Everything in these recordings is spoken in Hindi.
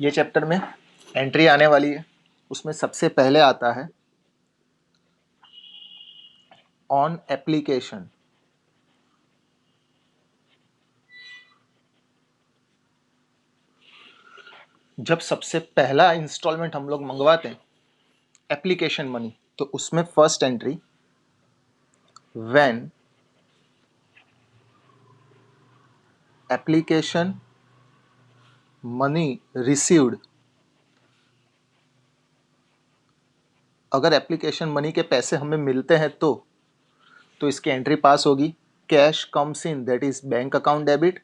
ये चैप्टर में एंट्री आने वाली है, उसमें सबसे पहले आता है ऑन एप्लीकेशन। जब सबसे पहला इंस्टॉलमेंट हम लोग मंगवाते हैं एप्लीकेशन मनी, तो उसमें first entry when application money received, अगर एप्लीकेशन मनी के पैसे हमें मिलते हैं तो इसकी एंट्री पास होगी। Cash comes in, that is bank account debit.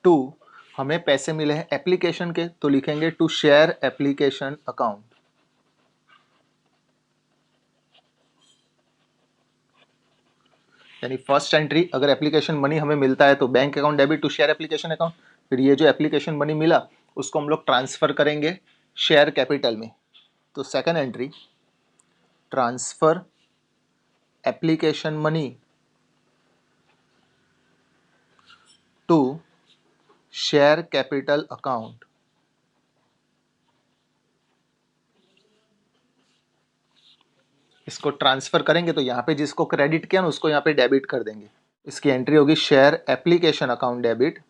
To, हमें पैसे मिले हैं एप्लीकेशन के, तो लिखेंगे टू शेयर एप्लीकेशन अकाउंट। यानी फर्स्ट एंट्री अगर एप्लीकेशन मनी हमें मिलता है तो bank account debit to share application account. फिर ये जो एप्लीकेशन मनी मिला उसको हम लोग ट्रांसफर करेंगे शेयर कैपिटल में, तो second entry transfer application money to share capital account. इसको ट्रांसफर करेंगे तो यहाँ पे जिसको क्रेडिट किया ना उसको यहाँ पे डेबिट कर देंगे। इसकी एंट्री होगी share application account debit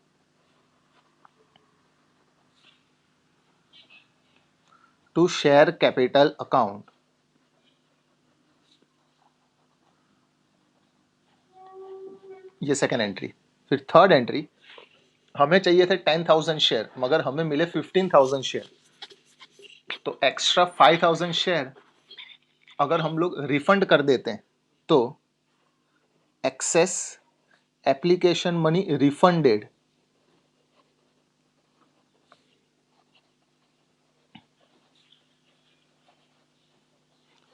to share capital account. ये सेकेंड एंट्री। फिर थर्ड एंट्री, हमें चाहिए थे 10,000 शेयर मगर हमें मिले 15,000 शेयर, तो एक्स्ट्रा 5,000 शेयर अगर हम लोग रिफंड कर देते हैं तो एक्सेस एप्लीकेशन मनी रिफंडेड।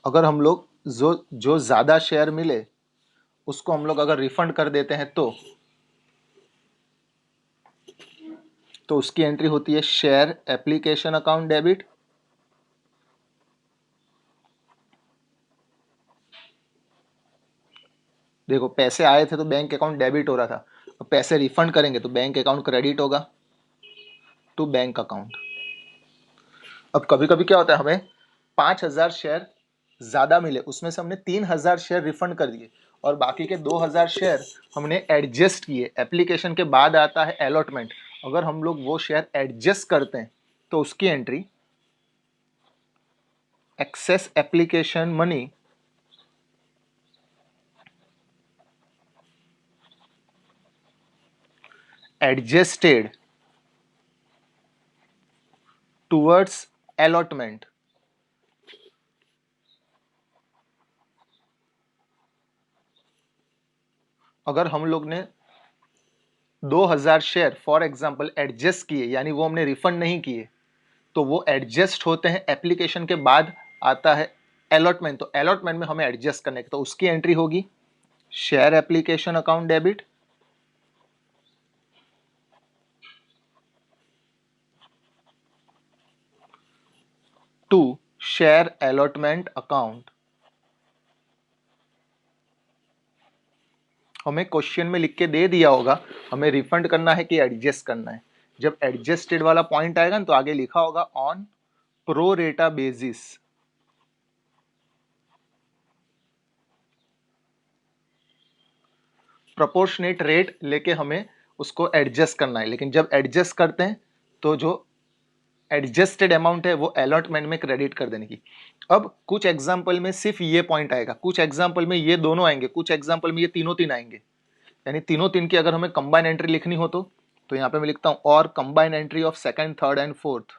अगर हम लोग जो जो ज्यादा शेयर मिले उसको हम लोग अगर रिफंड कर देते हैं तो उसकी एंट्री होती है शेयर एप्लीकेशन अकाउंट डेबिट देखो पैसे आए थे तो बैंक अकाउंट डेबिट हो रहा था, अब पैसे रिफंड करेंगे तो बैंक अकाउंट क्रेडिट होगा टू बैंक अकाउंट। अब कभी कभी क्या होता है, हमें 5,000 शेयर ज्यादा मिले, उसमें से हमने 3,000 शेयर रिफंड कर दिए और बाकी के 2,000 शेयर हमने एडजस्ट किए। एप्लीकेशन के बाद आता है अलॉटमेंट, अगर हम लोग वो शेयर एडजस्ट करते हैं तो उसकी entry excess application money adjusted towards allotment. अगर हम लोग ने 2,000 शेयर फॉर एग्जाम्पल एडजस्ट किए, यानी वो हमने रिफंड नहीं किए, तो वो एडजस्ट होते हैं एप्लीकेशन के बाद आता है अलॉटमेंट, तो अलॉटमेंट में हमें एडजस्ट करने की, तो उसकी एंट्री होगी share application account debit to share allotment account. हमें क्वेश्चन में लिख के दे दिया होगा हमें रिफंड करना है कि एडजस्ट करना है। जब एडजस्टेड वाला पॉइंट आएगा ना तो आगे लिखा होगा ऑन प्रो रेटा बेसिस। प्रोपोर्शनेट रेट लेके हमें उसको एडजस्ट करना है, लेकिन जब एडजस्ट करते हैं तो जो एडजस्टेड अमाउंट है वो अलॉटमेंट में क्रेडिट कर देने की। अब कुछ एग्जाम्पल में सिर्फ ये पॉइंट आएगा, कुछ एग्जाम्पल में ये दोनों आएंगे, कुछ एग्जाम्पल में ये तीनों तीन आएंगे। यानी तीनों तीन की अगर हमें कंबाइन एंट्री लिखनी हो तो यहाँ पे मैं लिखता हूं और combine entry of second third and fourth.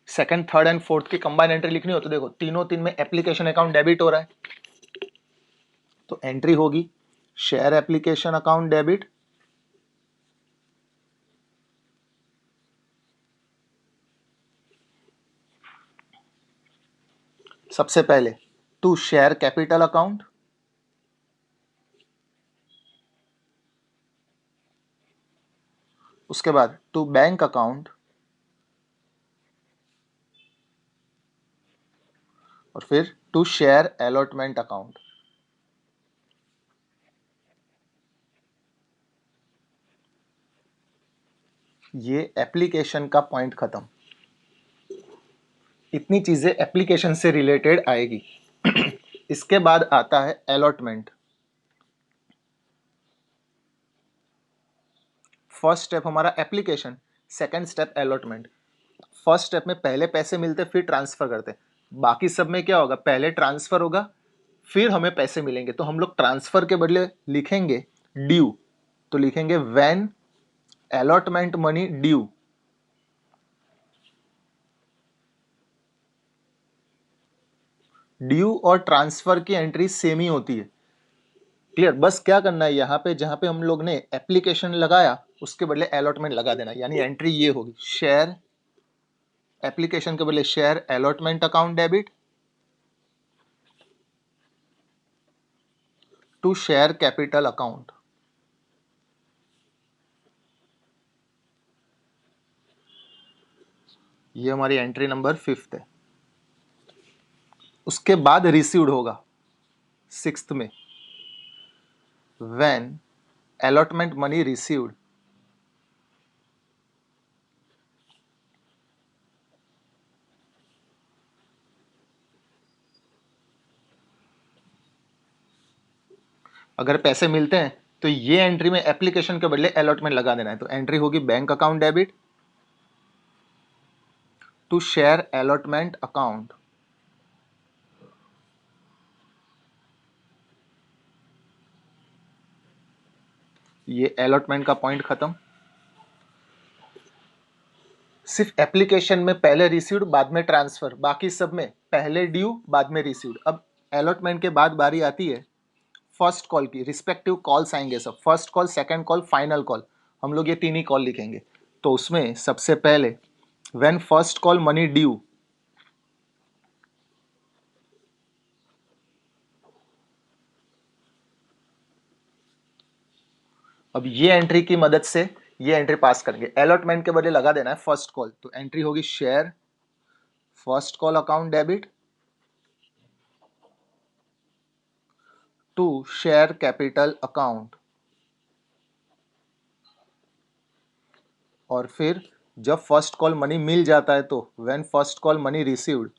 Second third and fourth की कंबाइन एंट्री लिखनी हो तो देखो तीनों तीन में एप्लीकेशन अकाउंट डेबिट हो रहा है, तो एंट्री होगी शेयर एप्लीकेशन अकाउंट डेबिट सबसे पहले टू शेयर कैपिटल अकाउंट, उसके बाद टू बैंक अकाउंट, और फिर टू शेयर अलॉटमेंट अकाउंट। ये एप्लीकेशन का पॉइंट खत्म। इतनी चीजें एप्लीकेशन से रिलेटेड आएगी। इसके बाद आता है अलॉटमेंट। फर्स्ट स्टेप हमारा application, second step allotment. First step में पहले पैसे मिलते फिर ट्रांसफर करते। बाकी सब में क्या होगा, पहले ट्रांसफर होगा फिर हमें पैसे मिलेंगे। तो हम लोग ट्रांसफर के बदले लिखेंगे ड्यू, तो लिखेंगे when allotment money due. Due और ट्रांसफर की एंट्री सेम ही होती है। क्लियर? बस क्या करना है, यहाँ पे जहां पे हम लोग ने एप्लीकेशन लगाया उसके बदले अलॉटमेंट लगा देना, यानी एंट्री ये होगी शेयर, एप्लीकेशन के बदले share allotment account debit to share capital account. ये हमारी एंट्री नंबर 5 है। उसके बाद रिसीव्ड होगा 6 में, व्हेन अलॉटमेंट मनी रिसीव्ड। अगर पैसे मिलते हैं तो ये एंट्री में एप्लीकेशन के बदले अलॉटमेंट लगा देना है। तो एंट्री होगी bank account debit to share allotment account. ये अलॉटमेंट का पॉइंट खत्म। सिर्फ एप्लीकेशन में पहले रिसीव्ड बाद में ट्रांसफर, बाकी सब में पहले ड्यू बाद में रिसीव्ड। अब अलॉटमेंट के बाद बारी आती है फर्स्ट कॉल की। रिस्पेक्टिव कॉल्स आएंगे सब, first call, second call, final call. हम लोग ये तीन ही कॉल लिखेंगे। तो उसमें सबसे पहले when first call money due, अब ये एंट्री की मदद से ये एंट्री पास करेंगे। अलॉटमेंट के बदले लगा देना है फर्स्ट कॉल, तो एंट्री होगी share first call account debit to share capital account. और फिर जब फर्स्ट कॉल मनी मिल जाता है तो when first call money received,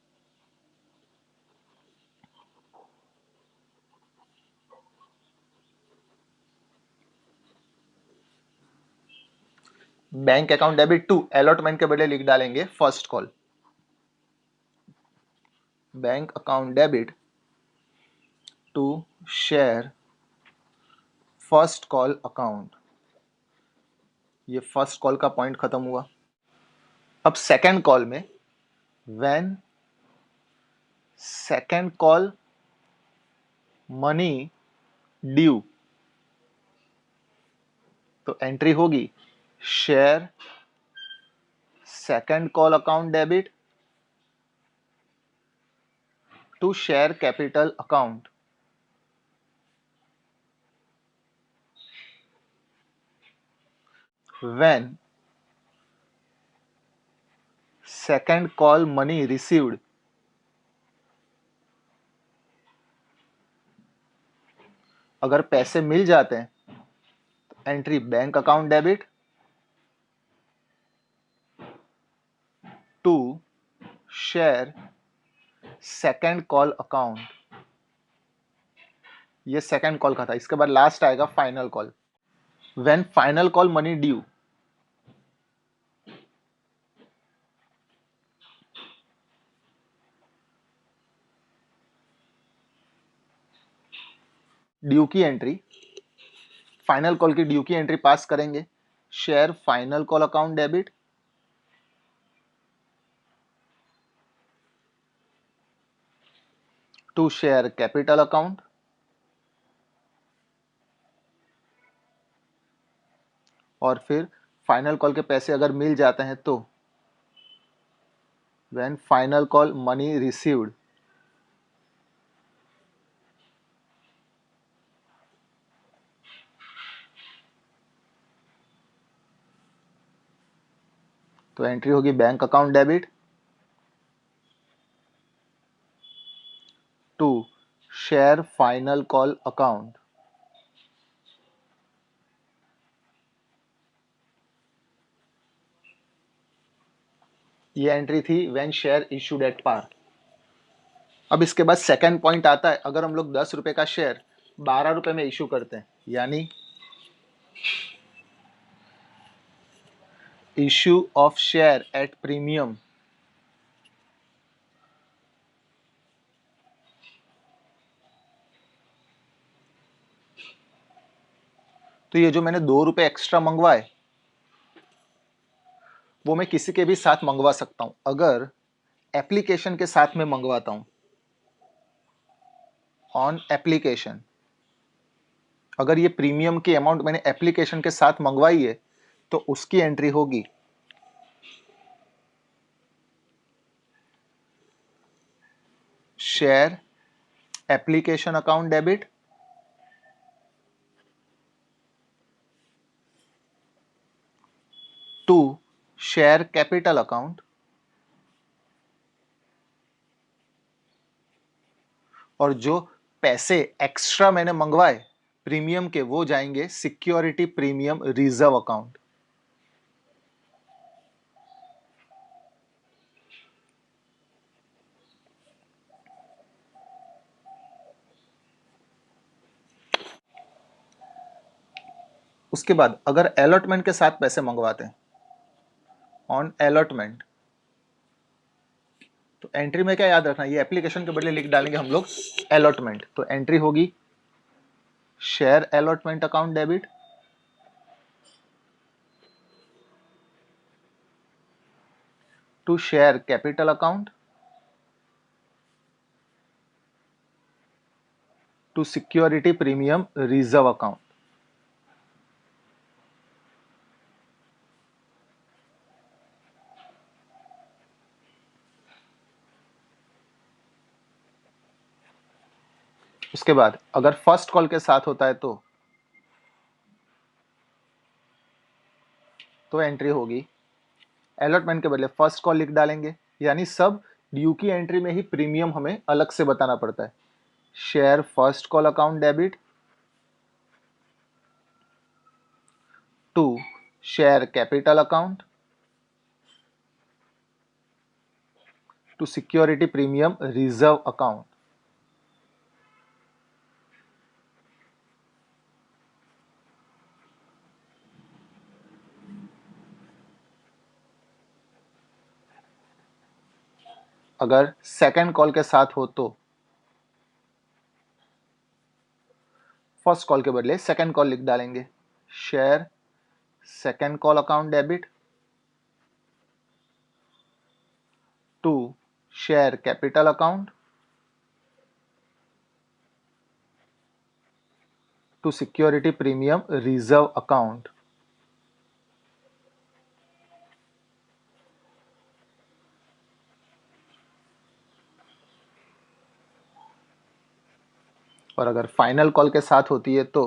bank account debit to, allotment के बदले लिख डालेंगे first call, bank account debit to share first call account. ये फर्स्ट कॉल का पॉइंट खत्म हुआ। अब सेकंड कॉल में when second call money due, तो एंट्री होगी share second call account debit to share capital account. When second call money received, अगर पैसे मिल जाते हैं तो entry bank account debit to share second call account. ये सेकंड कॉल का था। इसके बाद लास्ट आएगा final call, when final call money due, due की एंट्री, फाइनल कॉल की ड्यू की एंट्री पास करेंगे share final call account debit to share capital account. और फिर फाइनल कॉल के पैसे अगर मिल जाते हैं तो when final call money received, तो एंट्री होगी bank account debit share final call account, ये एंट्री थी when share issued at par. अब इसके बाद सेकंड पॉइंट आता है, अगर हम लोग 10 रुपए का शेयर 12 रुपए में इशू करते हैं, यानी issue of share at premium, तो ये जो मैंने 2 रुपए एक्स्ट्रा मंगवाए वो मैं किसी के भी साथ मंगवा सकता हूं। अगर एप्लीकेशन के साथ में मंगवाता हूं, ऑन एप्लीकेशन, अगर ये प्रीमियम की अमाउंट मैंने एप्लीकेशन के साथ मंगवाई है तो उसकी एंट्री होगी share application account debit to share capital account, और जो पैसे एक्स्ट्रा मैंने मंगवाए प्रीमियम के वो जाएंगे सिक्योरिटी प्रीमियम रिजर्व अकाउंट। उसके बाद अगर अलॉटमेंट के साथ पैसे मंगवाते हैं, ऑन अलॉटमेंट, तो एंट्री में क्या याद रखना, ये एप्लीकेशन के बदले लिख डालेंगे हम लोग अलॉटमेंट, तो एंट्री होगी share allotment account debit to share capital account to security premium reserve account. उसके बाद अगर फर्स्ट कॉल के साथ होता है तो एंट्री होगी अलॉटमेंट के बदले फर्स्ट कॉल लिख डालेंगे, यानी सब ड्यू की एंट्री में ही प्रीमियम हमें अलग से बताना पड़ता है। Share first call account debit to share capital account to security premium reserve account. अगर सेकंड कॉल के साथ हो तो फर्स्ट कॉल के बदले सेकंड कॉल लिख डालेंगे share second call account debit to share capital account to security premium reserve account. और अगर फाइनल कॉल के साथ होती है तो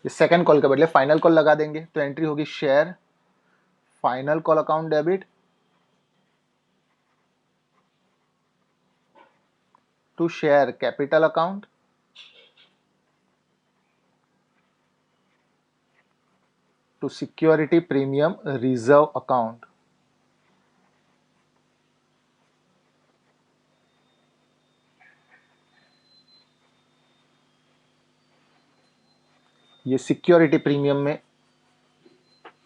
सेकंड कॉल के बदले फाइनल कॉल लगा देंगे, तो एंट्री होगी share final call account debit to share capital account to security premium reserve account. ये सिक्योरिटी प्रीमियम में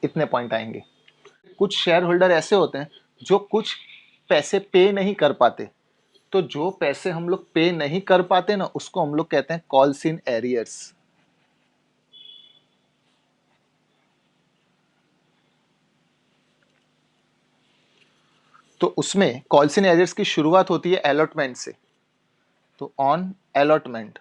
इतने पॉइंट आएंगे। कुछ शेयर होल्डर ऐसे होते हैं जो कुछ पैसे पे नहीं कर पाते, तो जो पैसे हम लोग पे नहीं कर पाते ना उसको हम लोग कहते हैं कॉल्स इन एरियर्स। तो उसमें कॉल्स इन एरियर्स की शुरुआत होती है अलॉटमेंट से, तो ऑन अलॉटमेंट,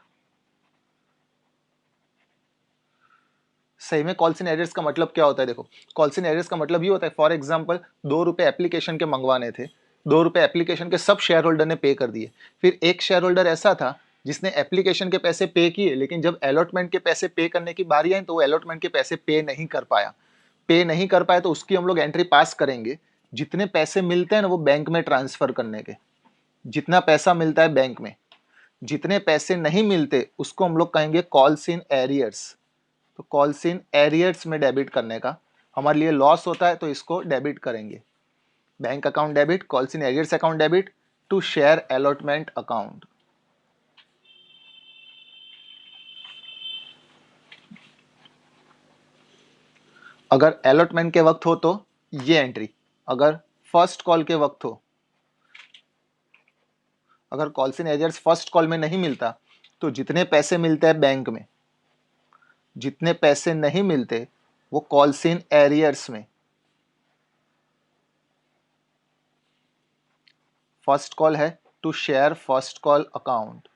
सही में कॉल्स इन एरियर्स का मतलब क्या होता है, देखो कॉल्स इन एरियर्स का मतलब ये होता है, फॉर एग्जांपल 2 रुपए एप्लीकेशन के मंगवाने थे, 2 रुपए एप्लीकेशन के सब शेयर होल्डर ने पे कर दिए, फिर एक शेयर होल्डर ऐसा था जिसने एप्लीकेशन के पैसे पे किए, लेकिन जब अलॉटमेंट के पैसे पे करने की बारी आई तो वो अलॉटमेंट के पैसे पे नहीं कर पाया, तो उसकी हम लोग एंट्री पास करेंगे जितने पैसे मिलते हैं ना वो बैंक में ट्रांसफर करने के, जितना पैसा मिलता है बैंक में, जितने पैसे नहीं मिलते उसको हम लोग कहेंगे कॉल्स इन एरियर्स। तो कॉल्स इन एरियर्स में डेबिट करने का, हमारे लिए लॉस होता है तो इसको डेबिट करेंगे। Bank account debit, calls in arrears account debit to share allotment account. अगर अलॉटमेंट के वक्त हो तो ये एंट्री, अगर फर्स्ट कॉल के वक्त हो, अगर calls in arrears first call में नहीं मिलता तो जितने पैसे मिलते हैं बैंक में, जितने पैसे नहीं मिलते वो कॉल्स इन एरियर्स में। फर्स्ट कॉल है to share first call account.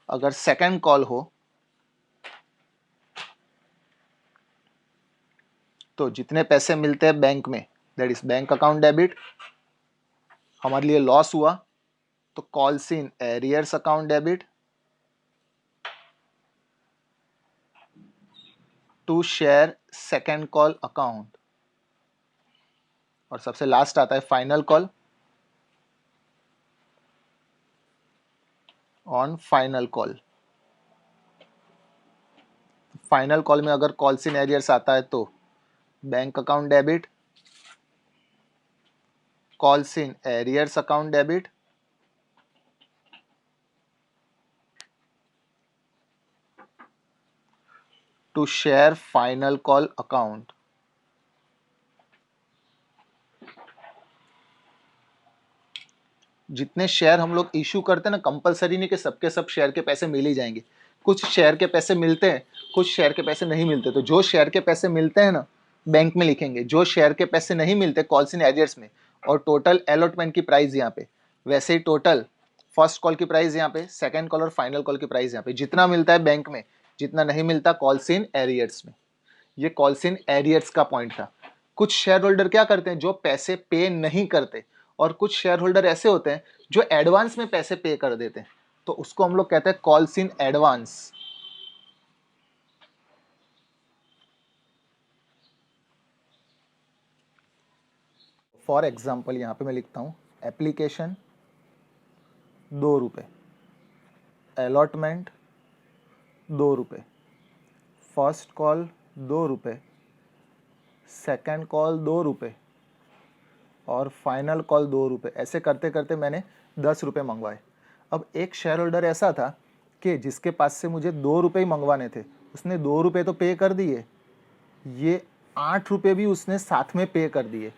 अगर सेकंड कॉल हो तो जितने पैसे मिलते हैं बैंक में, that is bank account debit, हमारे लिए लॉस हुआ तो calls in arrears account debit to share second call account. और सबसे लास्ट आता है final call, on final call. Final call में अगर कॉल्स इन एरियर्स आता है तो bank account debit, calls in arrears account debit to share final call account. जितने शेयर हम लोग इशू करते हैं ना, कंपलसरी नहीं कि सबके सब शेयर के पैसे मिल ही जाएंगे। कुछ शेयर के पैसे मिलते हैं, कुछ शेयर के पैसे नहीं मिलते। तो जो शेयर के पैसे मिलते हैं ना बैंक में लिखेंगे, जो शेयर के पैसे नहीं मिलते कॉल्स इन एरियर्स में। और टोटल अलॉटमेंट की प्राइस यहाँ पे, वैसे ही टोटल फर्स्ट कॉल की प्राइस यहाँ पे, सेकंड कॉल और फाइनल कॉल की प्राइस यहाँ पे। जितना मिलता है बैंक में, जितना नहीं मिलता कॉल्स इन एरियर्स में। ये कॉल्स इन एरियर्स का पॉइंट था। कुछ शेयर होल्डर क्या करते हैं, जो पैसे पे नहीं करते, और कुछ शेयर होल्डर ऐसे होते हैं जो एडवांस में पैसे पे कर देते हैं, तो उसको हम लोग कहते हैं calls in advance. For example यहाँ पे मैं लिखता हूँ एप्लीकेशन 2 रुपये, अलॉटमेंट 2 रुपये, फर्स्ट कॉल 2 रुपये, सेकेंड कॉल 2 रुपये और फाइनल कॉल 2 रुपये। ऐसे करते करते मैंने 10 रुपये मंगवाए। अब एक शेयर होल्डर ऐसा था कि जिसके पास से मुझे 2 रुपये ही मंगवाने थे, उसने 2 रुपये तो पे कर दिए, ये 8 रुपये भी उसने साथ में पे कर दिए।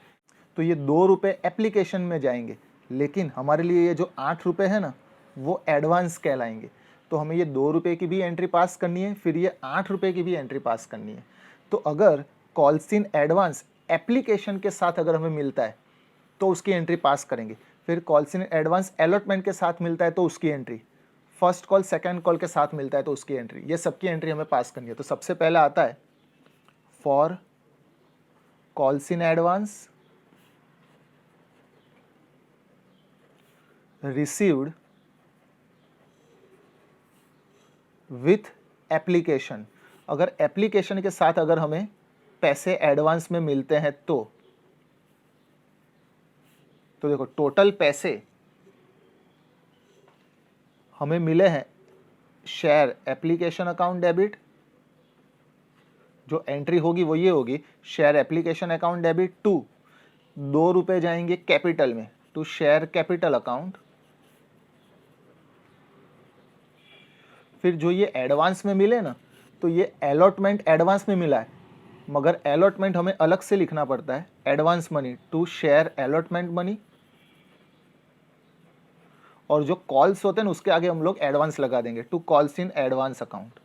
तो ये 2 रुपये एप्लीकेशन में जाएंगे, लेकिन हमारे लिए ये जो 8 रुपये है ना वो एडवांस कहलाएंगे। तो हमें ये 2 रुपये की भी एंट्री पास करनी है, फिर ये 8 रुपये की भी एंट्री पास करनी है। तो अगर कॉल्स इन एडवांस एप्लीकेशन के साथ अगर हमें मिलता है तो उसकी एंट्री पास करेंगे। फिर कॉल्स इन एडवांस अलॉटमेंट के साथ मिलता है तो उसकी entry, first call second call के साथ मिलता है तो उसकी एंट्री, ये सबकी एंट्री हमें पास करनी है। तो सबसे पहला आता है for calls in advance received with application. अगर एप्लीकेशन के साथ अगर हमें पैसे एडवांस में मिलते हैं तो देखो टोटल पैसे हमें मिले हैं शेयर एप्लीकेशन अकाउंट डेबिट, जो एंट्री होगी वो ये होगी share application account debit to 2 रुपये जाएंगे कैपिटल में, टू शेयर कैपिटल अकाउंट। फिर जो ये एडवांस में मिले ना, तो ये अलॉटमेंट एडवांस में मिला है, मगर अलॉटमेंट हमें अलग से लिखना पड़ता है, advance money to share allotment money. और जो कॉल्स होते हैं ना उसके आगे हम लोग एडवांस लगा देंगे, to calls in advance account.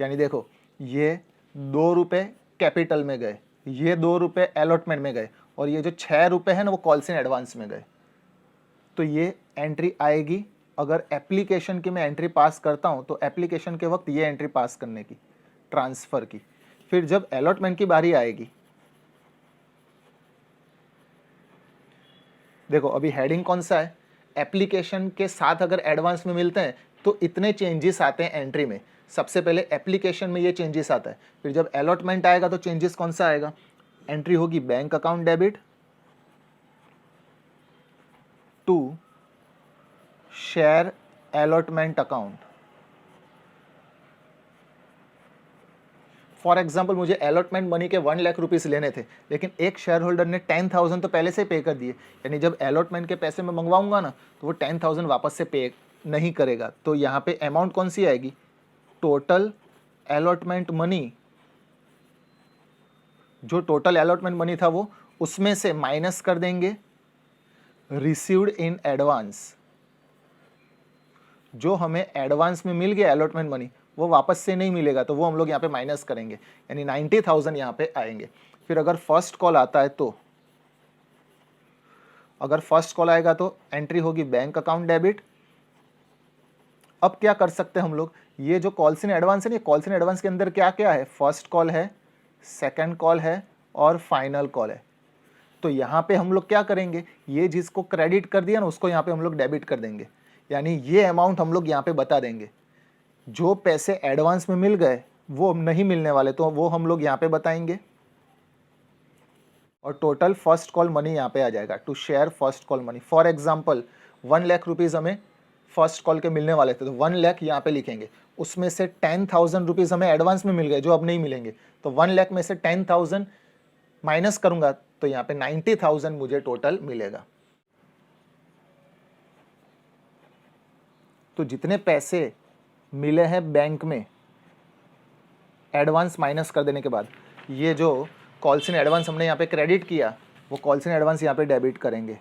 यानी देखो ये 2 रुपये कैपिटल में गए, ये 2 रुपये अलॉटमेंट में गए, और ये जो 6 रुपये है ना वो कॉल्स इन एडवांस में गए। तो ये एंट्री आएगी। अगर एप्लीकेशन की मैं एंट्री पास करता हूँ तो एप्लीकेशन के वक्त ये एंट्री पास करने की, ट्रांसफ़र की। फिर जब अलॉटमेंट की बारी आएगी, देखो अभी हेडिंग कौन सा है, एप्लीकेशन के साथ अगर एडवांस में मिलते हैं तो इतने चेंजेस आते हैं एंट्री में। सबसे पहले एप्लीकेशन में ये चेंजेस आता है, फिर जब अलॉटमेंट आएगा तो चेंजेस कौन सा आएगा, एंट्री होगी bank account debit to share allotment account. For example मुझे अलॉटमेंट मनी के 1 लाख रुपीज़ लेने थे, लेकिन एक शेयर होल्डर ने 10,000 तो पहले से पे कर दिए, यानी जब अलॉटमेंट के पैसे मैं मंगवाऊंगा ना तो वो 10,000 वापस से पे नहीं करेगा। तो यहाँ पे अमाउंट कौन सी आएगी, टोटल अलॉटमेंट मनी, जो टोटल अलॉटमेंट मनी था वो उसमें से माइनस कर देंगे रिसीव्ड इन एडवांस। जो हमें एडवांस में मिल गया अलॉटमेंट मनी वो वापस से नहीं मिलेगा, तो वो हम लोग यहाँ पे माइनस करेंगे, यानी 90,000 यहाँ पे आएंगे। फिर अगर फर्स्ट कॉल आता है तो अगर फर्स्ट कॉल आएगा तो एंट्री होगी बैंक अकाउंट डेबिट। अब क्या कर सकते हैं हम लोग, ये जो कॉल्स इन एडवांस है ना, कॉल्स इन एडवांस के अंदर क्या क्या है, फर्स्ट कॉल है, सेकेंड कॉल है और फाइनल कॉल है। तो यहाँ पे हम लोग क्या करेंगे, ये जिसको क्रेडिट कर दिया ना उसको यहाँ पे हम लोग डेबिट कर देंगे, यानी ये अमाउंट हम लोग यहाँ पे बता देंगे। जो पैसे एडवांस में मिल गए वो नहीं मिलने वाले, तो वो हम लोग यहाँ पे बताएंगे। और टोटल फर्स्ट कॉल मनी यहाँ पे आ जाएगा, to share first call money. For example 1 lakh rupees हमें फर्स्ट कॉल के मिलने वाले थे, तो 1 लाख यहाँ पे लिखेंगे, उसमें से 10,000 रुपीज़ हमें एडवांस में मिल गए जो अब नहीं मिलेंगे, तो 1 लाख में से 10,000 माइनस करूंगा तो यहाँ पे 90,000 मुझे टोटल मिलेगा। तो जितने पैसे मिले हैं बैंक में एडवांस माइनस कर देने के बाद, ये जो कॉल्स इन एडवांस हमने यहाँ पे क्रेडिट किया वो कॉल्स इन एडवांस यहाँ पे डेबिट करेंगे,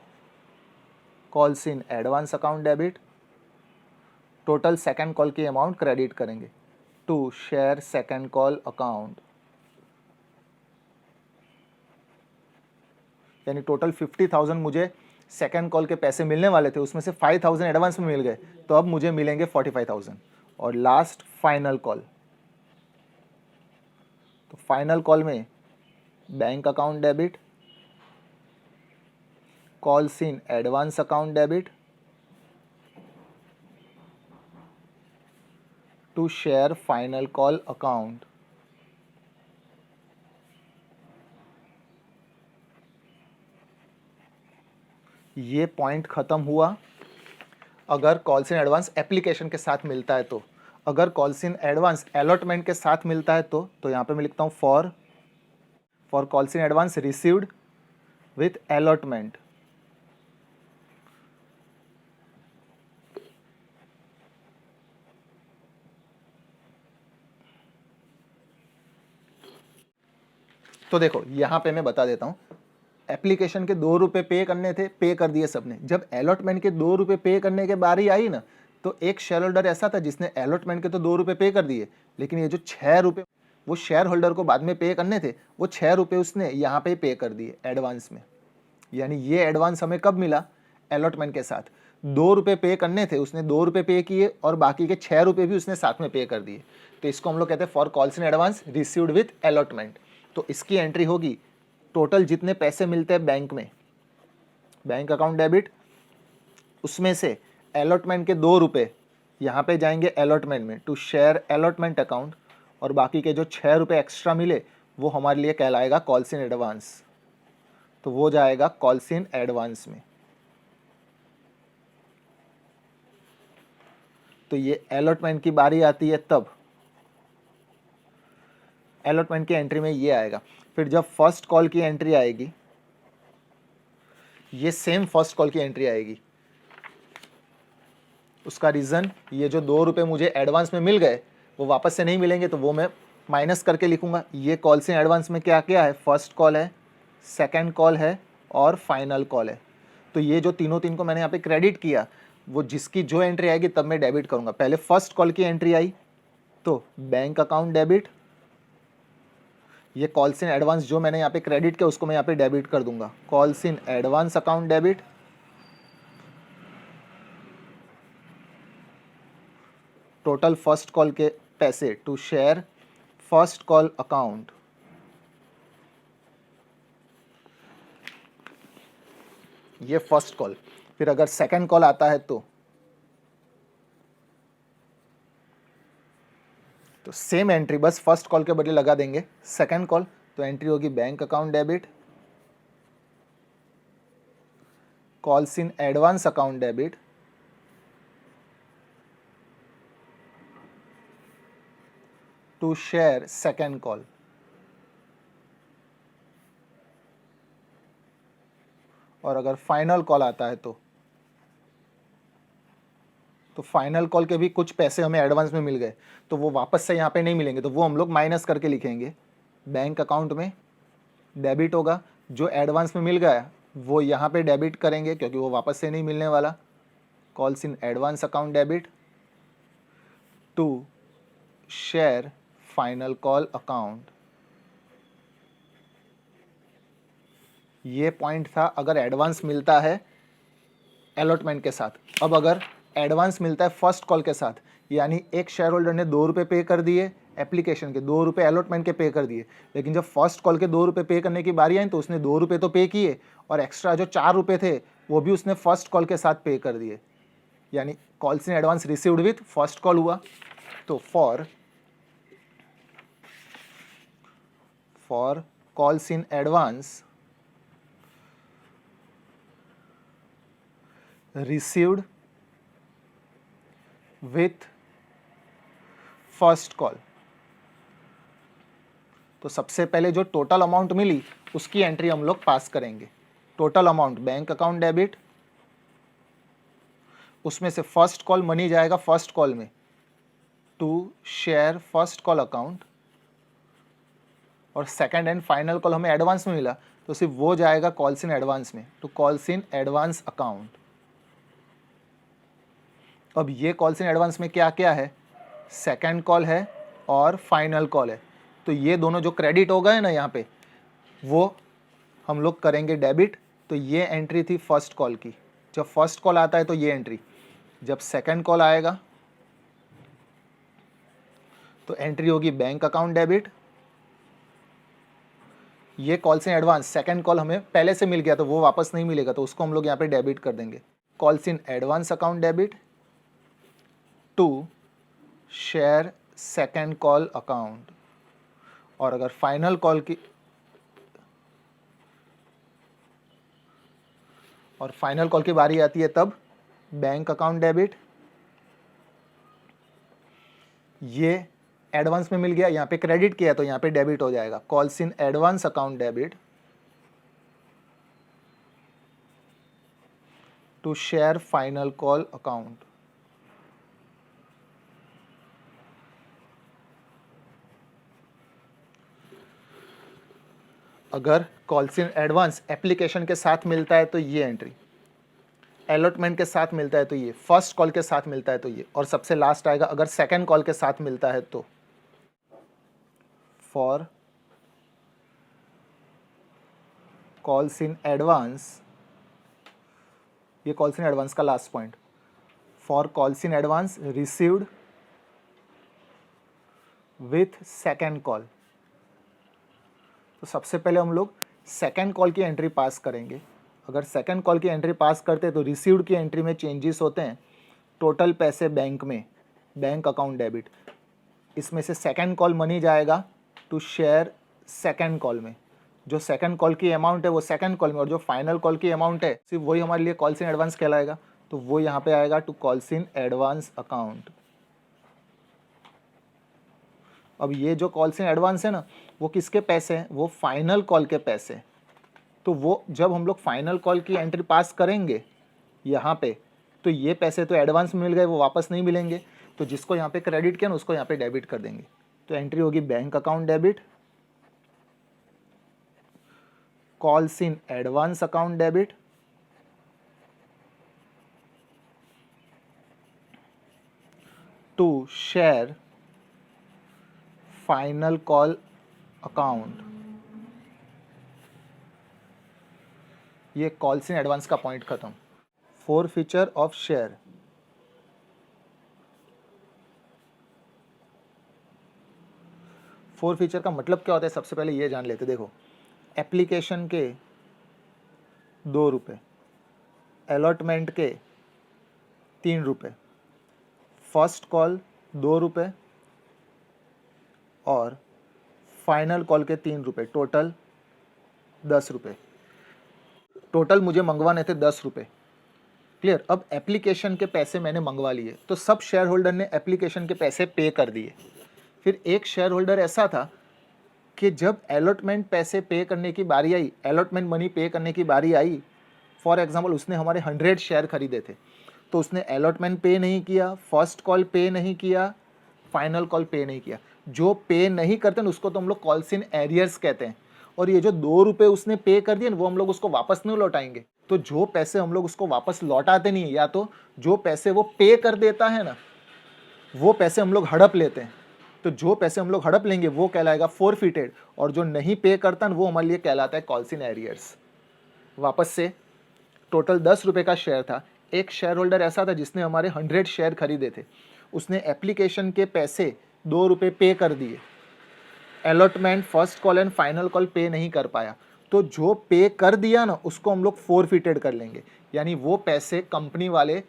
calls in advance account debit, total second call की अमाउंट क्रेडिट करेंगे to share second call account, यानी टोटल 50,000 मुझे सेकंड कॉल के पैसे मिलने वाले थे, उसमें से 5,000 एडवांस में मिल गए, तो अब मुझे मिलेंगे 45,000। और लास्ट फाइनल कॉल, तो फाइनल कॉल में bank account debit, calls in advance account debit to share final call account. ये पॉइंट खत्म हुआ अगर कॉल्स इन एडवांस एप्लीकेशन के साथ मिलता है तो। अगर कॉल्स इन एडवांस अलॉटमेंट के साथ मिलता है तो यहाँ पे मैं लिखता हूँ for calls in advance received with allotment. तो देखो यहाँ पे मैं बता देता हूँ, एप्लीकेशन के 2 रुपये पे करने थे, पे कर दिए सबने। जब अलॉटमेंट के 2 रुपये पे करने के बारी आई ना, तो एक शेयर होल्डर ऐसा था जिसने अलॉटमेंट के तो 2 रुपये पे कर दिए, लेकिन ये जो 6 रुपये वो शेयर होल्डर को बाद में पे करने थे, वो 6 रुपये उसने यहाँ पे पे कर दिए एडवांस में। यानी ये एडवांस हमें कब मिला, अलॉटमेंट के साथ। 2 रुपये पे करने थे, उसने 2 रुपये पे किए और बाकी के 6 रुपये भी उसने साथ में पे कर दिए। तो इसको हम लोग कहते हैं for calls in advance received with allotment. तो इसकी एंट्री होगी टोटल जितने पैसे मिलते हैं बैंक में, बैंक अकाउंट डेबिट, उसमें से अलॉटमेंट के 2 रुपये यहाँ पे जाएंगे अलॉटमेंट में टू शेयर अलॉटमेंट अकाउंट, और बाकी के जो 6 रुपये एक्स्ट्रा मिले वो हमारे लिए कहलाएगा कॉल्स इन एडवांस, तो वो जाएगा कॉल्स इन एडवांस में। तो ये अलॉटमेंट की बारी आती है तब अलॉटमेंट की एंट्री में ये आएगा। फिर जब फर्स्ट कॉल की एंट्री आएगी, ये सेम फर्स्ट कॉल की एंट्री आएगी। उसका रीज़न, ये जो 2 रुपये मुझे एडवांस में मिल गए वो वापस से नहीं मिलेंगे, तो वो मैं माइनस करके लिखूंगा। ये कॉल से एडवांस में क्या क्या है, फर्स्ट कॉल है, सेकंड कॉल है और फाइनल कॉल है। तो ये जो तीनों को मैंने यहाँ पे क्रेडिट किया, वो जिसकी जो एंट्री आएगी तब मैं डेबिट करूँगा। पहले फर्स्ट कॉल की एंट्री आई तो बैंक अकाउंट डेबिट, ये कॉल्स इन एडवांस जो मैंने यहाँ पे क्रेडिट किया उसको मैं यहाँ पे डेबिट कर दूंगा, calls in advance account debit, total first call के पैसे to share first call account. ये फर्स्ट कॉल, फिर अगर सेकंड कॉल आता है तो सेम एंट्री बस फर्स्ट कॉल के बदले लगा देंगे सेकंड कॉल, तो एंट्री होगी bank account debit, calls in advance account debit, to share second call. और अगर फाइनल कॉल आता है तो फाइनल कॉल के भी कुछ पैसे हमें एडवांस में मिल गए, तो वो वापस से यहाँ पे नहीं मिलेंगे, तो वो हम लोग माइनस करके लिखेंगे। बैंक अकाउंट में डेबिट होगा, जो एडवांस में मिल गया वो यहाँ पे डेबिट करेंगे क्योंकि वो वापस से नहीं मिलने वाला। Calls in advance account debit to share final call account. ये पॉइंट था अगर एडवांस मिलता है अलॉटमेंट के साथ। अब अगर एडवांस मिलता है फर्स्ट कॉल के साथ, यानी एक शेयर होल्डर ने 2 रुपये पे कर दिए एप्लीकेशन के, 2 रुपये अलॉटमेंट के पे कर दिए, लेकिन जब फर्स्ट कॉल के 2 रुपये पे करने की बारी आई तो उसने 2 रुपये तो पे किए और एक्स्ट्रा जो 4 रुपये थे वो भी उसने फर्स्ट कॉल के साथ पे कर दिए, यानी calls in advance received with first call हुआ। तो for calls in advance received with first call, तो सबसे पहले जो टोटल अमाउंट मिली उसकी एंट्री हम लोग पास करेंगे। Total amount bank account debit, उसमें से फर्स्ट कॉल मनी जाएगा फर्स्ट कॉल में to share first call account, और सेकंड एंड फाइनल कॉल हमें एडवांस में मिला तो सिर्फ वो जाएगा कॉल्स इन एडवांस में, to calls in advance account. अब ये कॉल्स इन एडवांस में क्या क्या है, सेकंड कॉल है और फाइनल कॉल है, तो ये दोनों जो क्रेडिट हो गए ना यहाँ पे वो हम लोग करेंगे डेबिट। तो ये एंट्री थी फर्स्ट कॉल की, जब फर्स्ट कॉल आता है तो ये एंट्री, जब सेकंड कॉल आएगा तो एंट्री होगी बैंक अकाउंट डेबिट। ये calls in advance second call हमें पहले से मिल गया तो वो वापस नहीं मिलेगा, तो उसको हम लोग यहाँ पे डेबिट कर देंगे। Calls in advance account debit to share second call account, और अगर फाइनल कॉल की बारी आती है तब बैंक अकाउंट डेबिट, ये एडवांस में मिल गया, यहाँ पे क्रेडिट किया तो यहाँ पे डेबिट हो जाएगा। Calls in advance account debit to share final call account. अगर कॉल्स इन एडवांस एप्लीकेशन के साथ मिलता है तो ये एंट्री, अलॉटमेंट के साथ मिलता है तो ये, फर्स्ट कॉल के साथ मिलता है तो ये, और सबसे लास्ट आएगा अगर सेकंड कॉल के साथ मिलता है तो। फॉर कॉल्स इन एडवांस, ये कॉल्स इन एडवांस का last point, for calls in advance received with second call. तो सबसे पहले हम लोग सेकंड कॉल की एंट्री पास करेंगे। अगर सेकंड कॉल की एंट्री पास करते हैं तो रिसीव्ड की एंट्री में चेंजेस होते हैं। टोटल पैसे बैंक में, बैंक अकाउंट डेबिट, इसमें से सेकंड कॉल मनी जाएगा टू शेयर सेकंड कॉल में, जो सेकंड कॉल की अमाउंट है वो सेकंड कॉल में, और जो फाइनल कॉल की अमाउंट है सिर्फ वही हमारे लिए कॉल्स इन एडवांस कहलाएगा, तो वो यहाँ पे आएगा to calls in advance account. अब ये जो कॉल्स इन एडवांस है ना वो किसके पैसे हैं, वो फाइनल कॉल के पैसे, तो वो जब हम लोग फाइनल कॉल की एंट्री पास करेंगे यहाँ पे तो ये पैसे तो एडवांस में मिल गए, वो वापस नहीं मिलेंगे, तो जिसको यहाँ पे क्रेडिट किया ना उसको यहाँ पे डेबिट कर देंगे। तो एंट्री होगी bank account debit, calls in advance account debit to share final call account. ये कॉल्स इन एडवांस का पॉइंट खत्म। Forfeiture of share, forfeiture का मतलब क्या होता है सबसे पहले ये जान लेते। देखो एप्लीकेशन के 2 रुपये, अलॉटमेंट के 3 रुपये, फर्स्ट कॉल 2 रुपये और फाइनल कॉल के 3 रुपये, टोटल 10 रुपये। टोटल मुझे मंगवाने थे 10 रुपये। क्लियर। अब एप्लीकेशन के पैसे मैंने मंगवा लिए, तो सब शेयर होल्डर ने एप्लीकेशन के पैसे पे कर दिए। फिर एक शेयर होल्डर ऐसा था कि जब अलॉटमेंट पैसे पे करने की बारी आई, अलॉटमेंट मनी पे करने की बारी आई, फॉर एग्जांपल उसने हमारे 100 शेयर खरीदे थे, तो उसने अलॉटमेंट पे नहीं किया, फर्स्ट कॉल पे नहीं किया, फाइनल कॉल पे नहीं किया। जो पे नहीं करते ना उसको तो हम लोग कॉल्स इन एरियर्स कहते हैं। और ये जो 2 रुपये उसने पे कर दिए ना, वो हम लोग उसको वापस नहीं लौटाएंगे। तो जो पैसे हम लोग उसको वापस लौटाते नहीं है, या तो जो पैसे वो पे कर देता है ना, वो पैसे हम लोग हड़प लेते हैं। तो जो पैसे हम लोग हड़प लेंगे वो कहलाएगा फोरफिटेड, और जो नहीं पे करता वो हमारे लिए कहलाता है कॉल्स इन एरियर्स। वापस से, टोटल 10 रुपये का शेयर था। एक शेयर होल्डर ऐसा था जिसने हमारे 100 शेयर खरीदे थे, उसने एप्लीकेशन के पैसे 2 रुपये पे कर दिए, allotment, first call and final call पे नहीं कर पाया। तो जो पे कर दिया ना उसको हम लोग फोरफिटेड कर लेंगे, यानी वो पैसे कंपनी वाले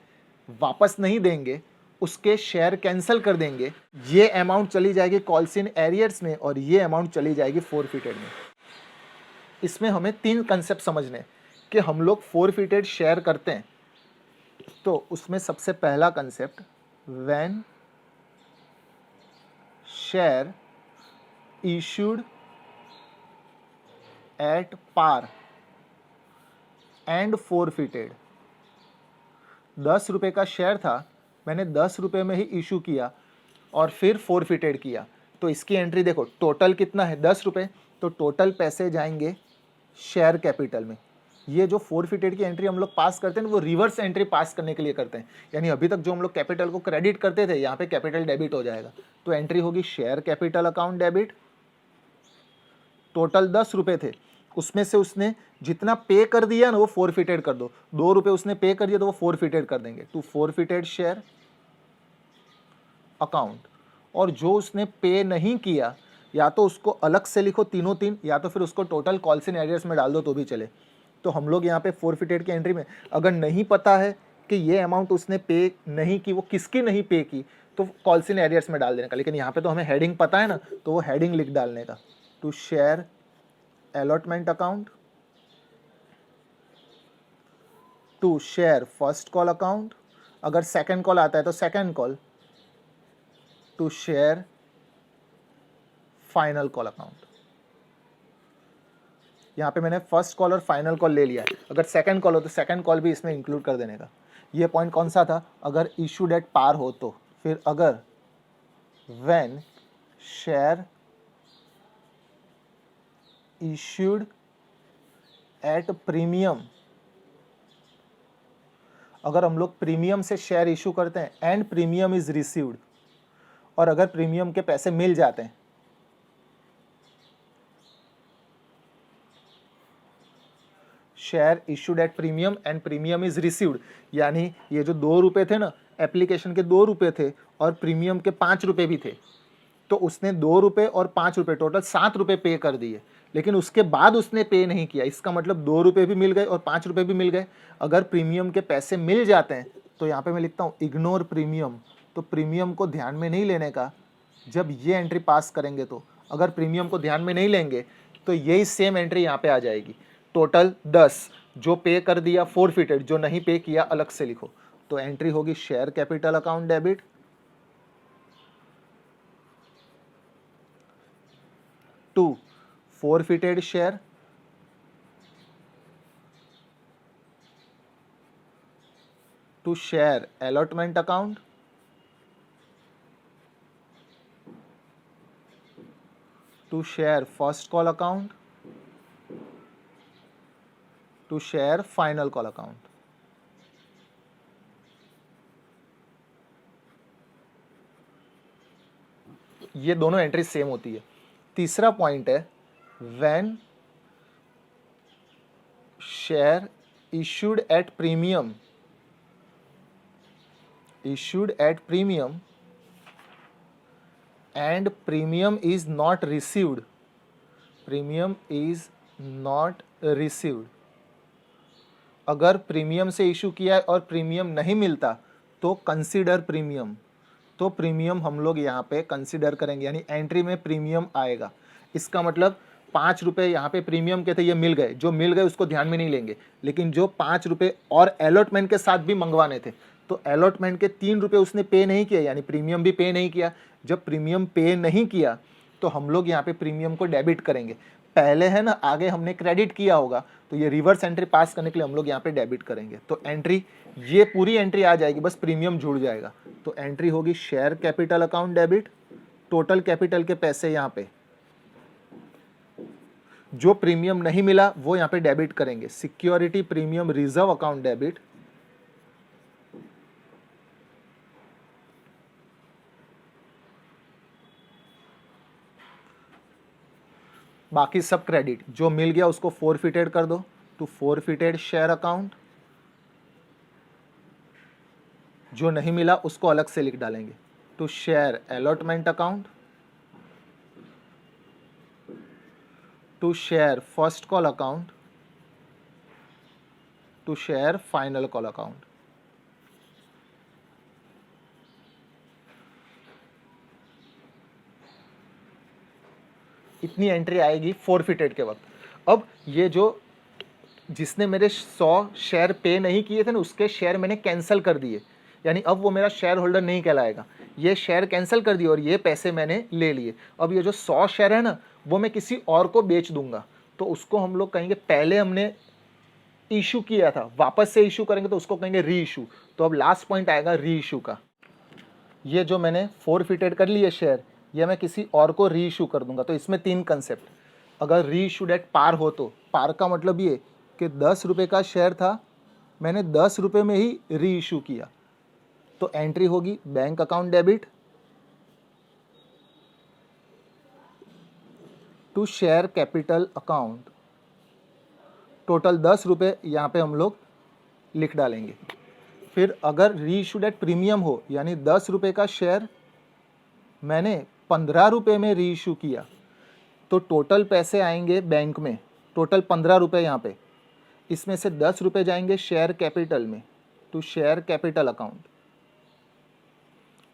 वापस नहीं देंगे, उसके शेयर कैंसिल कर देंगे। ये अमाउंट चली जाएगी कॉल्स इन एरियर्स में और ये अमाउंट चली जाएगी फोरफिटेड में। इसमें हमें 3 कंसेप्ट समझने कि हम लोग फोरफिटेड शेयर करते हैं। तो उसमें सबसे पहला concept, when share issued at par and forfeited। 10 रुपये का शेयर था, मैंने 10 रुपये में ही इशू किया और फिर फोरफिटेड किया। तो इसकी एंट्री देखो, टोटल कितना है 10 रुपये, तो टोटल पैसे जाएंगे शेयर कैपिटल में। ये जो फोरफिटेड की एंट्री हम लोग पास करते हैं वो रिवर्स एंट्री पास करने के लिए करते हैं, यानी अभी तक जो हम लोग कैपिटल को क्रेडिट करते थे यहाँ पे कैपिटल डेबिट हो जाएगा। तो एंट्री होगी share capital account debit. Total 10 रुपये थे, उसमें से उसने जितना पे कर दिया ना वो फोरफिटेड कर दो। 2 रुपये उसने पे कर दिया तो वो फोरफिटेड कर देंगे, टू फोरफिटेड शेयर अकाउंट। और जो उसने पे नहीं किया, या तो उसको अलग से लिखो तीनों तीन, या तो फिर उसको टोटल कॉल्स इन एरियर्स में डाल दो तो भी चले। तो हम लोग यहाँ पे फोरफिटेड की एंट्री में अगर नहीं पता है कि ये अमाउंट उसने पे नहीं की, वो किसकी नहीं पे की, तो कॉल्स इन एरियर्स में डाल देने का। लेकिन यहाँ पे तो हमें हेडिंग पता है ना, तो वो हेडिंग लिख डालने का, to share allotment account, to share first call account, अगर सेकंड कॉल आता है तो second call, to share final call account. यहाँ पे मैंने फर्स्ट कॉल और फाइनल कॉल ले लिया है, अगर सेकंड कॉल हो तो सेकंड कॉल भी इसमें इंक्लूड कर देने का। ये पॉइंट कौन सा था, अगर इशूड एट पार हो तो। फिर अगर when share issued at premium, अगर हम लोग प्रीमियम से शेयर इशू करते हैं एंड प्रीमियम इज रिसीव्ड, और अगर प्रीमियम के पैसे मिल जाते हैं, share issued at premium and premium is received, यानी ये जो 2 रुपये थे ना, एप्लीकेशन के 2 रुपये थे और प्रीमियम के 5 रुपये भी थे, तो उसने 2 रुपये और 5 रुपये टोटल 7 रुपये पे कर दिए, लेकिन उसके बाद उसने पे नहीं किया। इसका मतलब 2 रुपये भी मिल गए और 5 रुपये भी मिल गए। अगर प्रीमियम के पैसे मिल जाते हैं तो यहाँ पे मैं लिखता हूँ इग्नोर प्रीमियम, तो प्रीमियम को ध्यान में नहीं लेने का जब ये एंट्री पास करेंगे। तो अगर प्रीमियम को ध्यान में नहीं लेंगे तो यही सेम एंट्री यहाँ पे आ जाएगी, टोटल 10, जो पे कर दिया फोरफिटेड, जो नहीं पे किया अलग से लिखो। तो एंट्री होगी share capital account debit, to forfeited share, to share allotment account, to share first call account, to share final call account। ये दोनों एंट्री सेम होती है। तीसरा पॉइंट है when share issued at premium, issued at premium and premium is not received, premium is not received, अगर प्रीमियम से इशू किया है और प्रीमियम नहीं मिलता तो कंसीडर प्रीमियम, तो प्रीमियम हम लोग यहाँ पे कंसीडर करेंगे, यानी एंट्री में प्रीमियम आएगा। इसका मतलब 5 रुपये यहाँ पे प्रीमियम के थे, ये मिल गए, जो मिल गए उसको ध्यान में नहीं लेंगे, लेकिन जो 5 रुपये और अलॉटमेंट के साथ भी मंगवाने थे, तो अलॉटमेंट के 3 रुपये उसने पे नहीं किया, यानी प्रीमियम भी पे नहीं किया। जब प्रीमियम पे नहीं किया तो हम लोग यहाँ पे प्रीमियम को डेबिट करेंगे। पहले है ना, आगे हमने क्रेडिट किया होगा, तो ये रिवर्स एंट्री पास करने के लिए हम लोग यहाँ पे डेबिट करेंगे। तो एंट्री, ये पूरी एंट्री आ जाएगी, बस प्रीमियम जुड़ जाएगा। तो एंट्री होगी share capital account debit, total capital के पैसे यहाँ पे, जो प्रीमियम नहीं मिला वो यहाँ पे डेबिट करेंगे। Security premium reserve account debit, बाकी सब क्रेडिट। जो मिल गया उसको फोरफिटेड कर दो, टू फोरफिटेड शेयर अकाउंट। जो नहीं मिला उसको अलग से लिख डालेंगे, to share allotment account, to share first call account, to share final call account. इतनी एंट्री आएगी फोरफिटेड के वक्त। अब ये जो जिसने मेरे 100 शेयर पे नहीं किए थे ना, उसके शेयर मैंने कैंसिल कर दिए, यानी अब वो मेरा शेयर होल्डर नहीं कहलाएगा। ये शेयर कैंसिल कर दिए और ये पैसे मैंने ले लिए। अब ये जो 100 शेयर है ना, वो मैं किसी और को बेच दूंगा, तो उसको हम लोग कहेंगे पहले हमने इशू किया था, वापस से इशू करेंगे तो उसको कहेंगे री इशू। तो अब लास्ट पॉइंट आएगा री इशू का। ये जो मैंने फोरफिटेड कर लिए शेयर, ये मैं किसी और को री इशू कर दूंगा। तो इसमें 3 कंसेप्ट। अगर री इशूड एट पार हो तो पार का मतलब ये कि 10 रुपये का शेयर था, मैंने 10 रुपये में ही री इशू किया, तो एंट्री होगी bank account debit to share capital account. Total 10 रुपये यहाँ पे हम लोग लिख डालेंगे। फिर अगर री इशूड एट प्रीमियम हो, यानी 10 रुपये का शेयर मैंने 15 रुपये में री इशू किया, तो टोटल पैसे आएंगे बैंक में, टोटल 15 रुपये यहाँ पे। इसमें से 10 रुपये जाएंगे शेयर कैपिटल में, टू शेयर कैपिटल अकाउंट,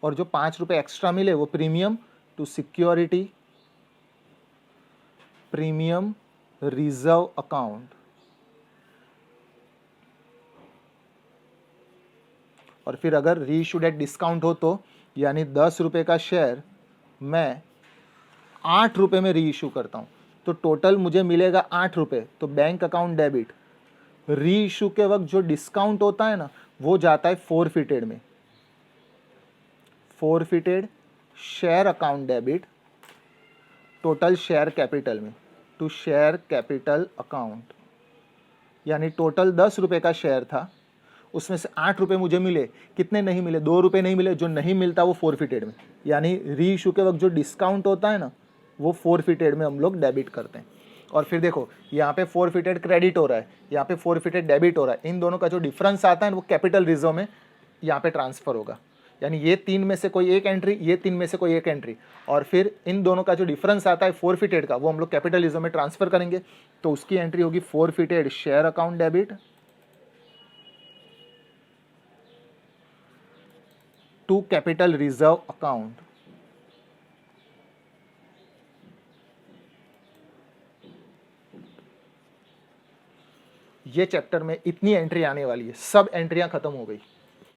और जो 5 रुपये एक्स्ट्रा मिले वो premium, to security premium reserve account. और फिर अगर री इशूड एट डिस्काउंट हो तो, यानी 10 रुपये का शेयर मैं 8 रुपये में री इशू करता हूँ, तो टोटल मुझे मिलेगा 8 रुपये, तो बैंक अकाउंट डेबिट। री इशू के वक्त जो डिस्काउंट होता है ना, वो जाता है फोरफिटेड में, forfeited share account debit total share capital में, टू शेयर कैपिटल अकाउंट। यानी टोटल 10 रुपये का शेयर था, उसमें से 8 रुपये मुझे मिले, कितने नहीं मिले, 2 रुपये नहीं मिले, जो नहीं मिलता वो फोरफिटेड में, यानी री इशू के वक्त जो डिस्काउंट होता है ना, वो फोरफिटेड में हम लोग डेबिट करते हैं। और फिर देखो यहाँ पे फोरफिटेड क्रेडिट हो रहा है, यहाँ पे फोरफिटेड डेबिट हो रहा है, इन दोनों का जो डिफरेंस आता है वो कैपिटल रिजर्व में यहाँ पे ट्रांसफर होगा। यानी ये 3 में से कोई एक एंट्री, ये 3 में से कोई एक एंट्री, और फिर इन दोनों का जो डिफरेंस आता है फोरफिटेड का, वो हम लोग कैपिटल रिजर्व में ट्रांसफर करेंगे। तो उसकी एंट्री होगी forfeited share account debit to capital reserve account. ये चैप्टर में इतनी एंट्री आने वाली है, सब एंट्रियां खत्म हो गई।